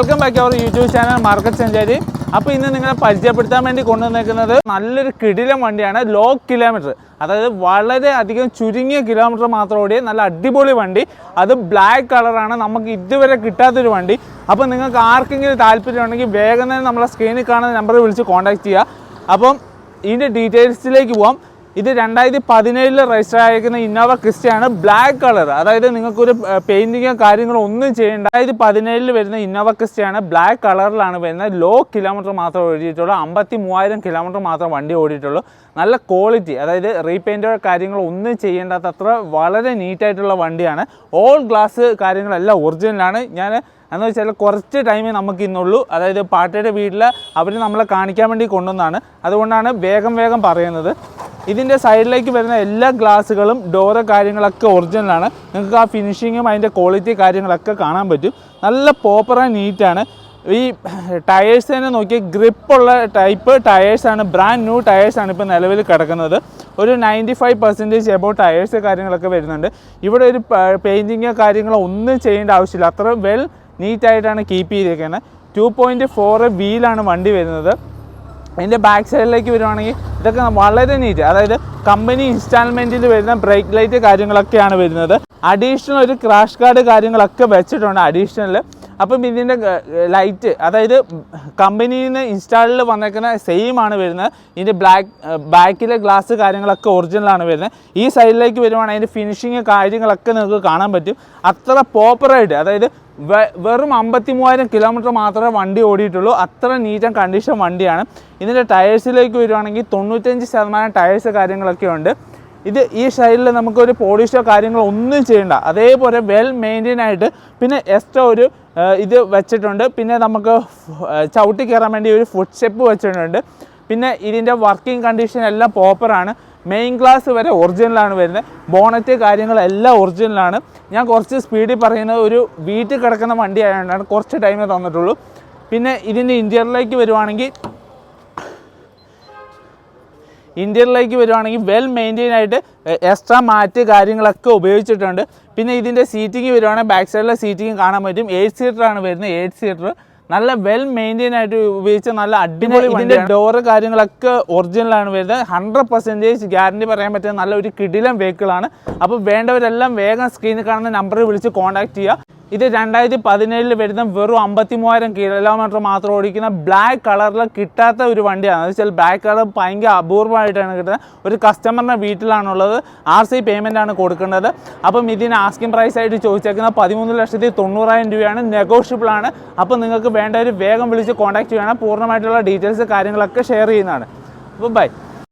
Welcome back our YouTube channel market Sanchari. അപ്പോൾ ഇന്ന് നിങ്ങളെ പരിചയപ്പെടുത്താൻ വേണ്ടി കൊണ്ടുവന്നിരിക്കുന്നത് നല്ലൊരു കിടിലം വണ്ടിയാണ്. ലോ കിലോമീറ്റർ, അതായത് വളരെ അധികം ചുരുങ്ങിയ കിലോമീറ്റർ മാത്രം ഓടിയ നല്ല അടിപൊളി വണ്ടി. അത് ബ്ലാക്ക് കളറാണ്, നമുക്ക് ഇതുവരെ കിട്ടാത്തൊരു വണ്ടി. അപ്പോൾ നിങ്ങൾക്ക് ആർക്കെങ്കിലും താല്പര്യമുണ്ടെങ്കിൽ വേഗം തന്നെ നമ്മളെ സ്ക്രീനിൽ കാണുന്ന നമ്പറിൽ വിളിച്ച് കോൺടാക്ട് ചെയ്യുക. അപ്പം ഇതിൻ്റെ ഡീറ്റെയിൽസിലേക്ക് പോകാം. ഇത് 2017 രജിസ്റ്റർ ആയിരിക്കുന്ന ഇന്നോവ ക്രിസ്റ്റയാണ്. ബ്ലാക്ക് കളർ, അതായത് നിങ്ങൾക്കൊരു പെയിൻറ്റിങ്ങോ കാര്യങ്ങളോ ഒന്നും ചെയ്യേണ്ട. 2017 വരുന്ന ഇന്നോവ ക്രിസ്റ്റയാണ്. ബ്ലാക്ക് കളറിലാണ് വരുന്നത്. ലോ കിലോമീറ്റർ മാത്രം ഓടിയിട്ടുള്ളൂ. 53,000 കിലോമീറ്റർ മാത്രം വണ്ടി ഓടിയിട്ടുള്ളൂ. നല്ല ക്വാളിറ്റി, അതായത് റീപെയിൻറ്റോ കാര്യങ്ങളോ ഒന്നും ചെയ്യേണ്ടാത്തത്ര വളരെ നീറ്റായിട്ടുള്ള വണ്ടിയാണ്. ഓൾ ഗ്ലാസ് കാര്യങ്ങളെല്ലാം ഒറിജിനലാണ്. ഞാൻ എന്ന് വെച്ചാൽ കുറച്ച് ടൈമേ നമുക്ക് ഇന്നുള്ളൂ. അതായത് പാർട്ടിയുടെ വീട്ടിൽ അവർ നമ്മളെ കാണിക്കാൻ വേണ്ടി കൊണ്ടുവന്നതാണ്. അതുകൊണ്ടാണ് വേഗം പറയുന്നത്. ഇതിൻ്റെ സൈഡിലേക്ക് വരുന്ന എല്ലാ ഗ്ലാസ്സുകളും ഡോറ് കാര്യങ്ങളൊക്കെ ഒറിജിനലാണ്. നിങ്ങൾക്ക് ആ ഫിനിഷിങ്ങും അതിൻ്റെ ക്വാളിറ്റി കാര്യങ്ങളൊക്കെ കാണാൻ പറ്റും. നല്ല പ്രോപ്പറായി നീറ്റാണ്. ഈ ടയേഴ്സ് തന്നെ നോക്കിയാൽ ഗ്രിപ്പുള്ള ടൈപ്പ് ടയേഴ്സാണ്. ബ്രാൻഡ് ന്യൂ ടയേഴ്സാണ് ഇപ്പോൾ നിലവിൽ കിടക്കുന്നത്. ഒരു 95% എബോ ടയേഴ്സ് കാര്യങ്ങളൊക്കെ വരുന്നുണ്ട്. ഇവിടെ ഒരു പെയിൻറ്റിങ്ങോ കാര്യങ്ങളോ ഒന്നും ചെയ്യേണ്ട ആവശ്യമില്ല. അത്ര വെൽ നീറ്റായിട്ടാണ് കീപ്പ് ചെയ്തിരിക്കുന്നത്. 2.4 വീലാണ് വണ്ടി വരുന്നത്. അതിൻ്റെ ബാക്ക് സൈഡിലേക്ക് വരുവാണെങ്കിൽ ഇതൊക്കെ വളരെ നീറ്റ്, അതായത് കമ്പനി ഇൻസ്റ്റാൾമെൻറ്റിൽ വരുന്ന ബ്രേക്ക് ലൈറ്റ് കാര്യങ്ങളൊക്കെയാണ് വരുന്നത്. അഡീഷണൽ ഒരു ക്രാഷ് ഗാർഡ് കാര്യങ്ങളൊക്കെ വെച്ചിട്ടുണ്ട് അഡീഷണൽ. അപ്പം ഇതിൻ്റെ ലൈറ്റ്, അതായത് കമ്പനിയിൽ നിന്ന് ഇൻസ്റ്റാളിൽ വന്നേക്കുന്ന സെയിം ആണ് വരുന്നത്. ഇതിൻ്റെ ബാക്കിലെ ഗ്ലാസ് കാര്യങ്ങളൊക്കെ ഒറിജിനലാണ് വരുന്നത്. ഈ സൈഡിലേക്ക് വരുവാണെങ്കിൽ അതിൻ്റെ ഫിനിഷിങ് കാര്യങ്ങളൊക്കെ നിങ്ങൾക്ക് കാണാൻ പറ്റും. അത്ര പ്രോപ്പറായിട്ട്, അതായത് വെറും 53,000 കിലോമീറ്റർ മാത്രമേ വണ്ടി ഓടിയിട്ടുള്ളൂ. അത്ര നീറ്റ് ആൻഡ് കണ്ടീഷൻ വണ്ടിയാണ്. ഇതിൻ്റെ ടയേഴ്സിലേക്ക് വരുവാണെങ്കിൽ 95% ടയേഴ്സ് കാര്യങ്ങളൊക്കെ ഉണ്ട്. ഈ സൈഡിൽ നമുക്കൊരു പോളിഷോ കാര്യങ്ങളോ ഒന്നും ചെയ്യണ്ട, അതേപോലെ വെൽ മെയിൻറ്റെയിൻ ആയിട്ട്. പിന്നെ എക്സ്ട്രാ ഒരു ഇത് വെച്ചിട്ടുണ്ട്. പിന്നെ നമുക്ക് ചവിട്ടി കയറാൻ വേണ്ടി ഒരു ഫുഡ് സ്റ്റെപ്പ് വെച്ചിട്ടുണ്ട്. പിന്നെ ഇതിൻ്റെ വർക്കിംഗ് കണ്ടീഷൻ എല്ലാം പ്രോപ്പറാണ്. മെയിൻ ഗ്ലാസ് വരെ ഒറിജിനലാണ് വരുന്നത്. ബോണറ്റ് കാര്യങ്ങളെല്ലാം ഒറിജിനലാണ്. ഞാൻ കുറച്ച് സ്പീഡിൽ പറയുന്നത് ഒരു വീട്ടിൽ കിടക്കുന്ന വണ്ടി ആയതുകൊണ്ടാണ് കുറച്ച് ടൈമേ തന്നിട്ടുള്ളൂ. പിന്നെ ഇതിൻ്റെ ഇൻറ്റീരിയറിലേക്ക് വരുവാണെങ്കിൽ വെൽ മെയിൻറ്റെയിൻ ആയിട്ട് എക്സ്ട്രാ മാറ്റ് കാര്യങ്ങളൊക്കെ ഉപയോഗിച്ചിട്ടുണ്ട്. പിന്നെ ഇതിൻ്റെ സീറ്റിംഗ് വരുവാണെങ്കിൽ ബാക്ക് സൈഡിലെ സീറ്റിംഗ് കാണാൻ പറ്റും. 8 സീറ്ററാണ് വരുന്നത്. 8 സീറ്റർ നല്ല വെൽ മെയിൻറ്റെയിൻ ആയിട്ട് ഉപയോഗിച്ച നല്ല അടിപൊളി. ഇതിൻ്റെ ഡോറ് കാര്യങ്ങളൊക്കെ ഒറിജിനലാണ് വരുന്നത്. 100% ഗ്യാരണ്ടി പറയാൻ പറ്റുന്ന നല്ല ഒരു കിടിലം വെഹിക്കിളാണ്. അപ്പോൾ വേണ്ടവരെല്ലാം വേഗം സ്ക്രീനിൽ കാണുന്ന നമ്പറിൽ വിളിച്ച് കോൺടാക്ട് ചെയ്യുക. ഇത് 2017 വരുന്ന വെറും 53,000 കിലോമീറ്റർ മാത്രം ഓടിക്കുന്ന ബ്ലാക്ക് കളറിൽ കിട്ടാത്ത ഒരു വണ്ടിയാണ്. എന്ന് വെച്ചാൽ ബ്ലാക്ക് കളർ ഭയങ്കര അപൂർവമായിട്ടാണ് കിട്ടുന്നത്. ഒരു കസ്റ്റമറിൻ്റെ വീട്ടിലാണുള്ളത്. RC പേയ്മെൻറ്റാണ് കൊടുക്കേണ്ടത്. അപ്പം ഇതിന് ആസ്കിംഗ് പ്രൈസ് ആയിട്ട് ചോദിച്ചേക്കുന്നത് 13,90,000 രൂപയാണ്. നെഗോഷ്യബിൾ ആണ്. അപ്പോൾ നിങ്ങൾക്ക് വേണ്ടവർ വേഗം വിളിച്ച് കോൺടാക്ട് ചെയ്യണം. പൂർണ്ണമായിട്ടുള്ള ഡീറ്റെയിൽസ് കാര്യങ്ങളൊക്കെ ഷെയർ ചെയ്യുന്നതാണ്. അപ്പോൾ ബൈ.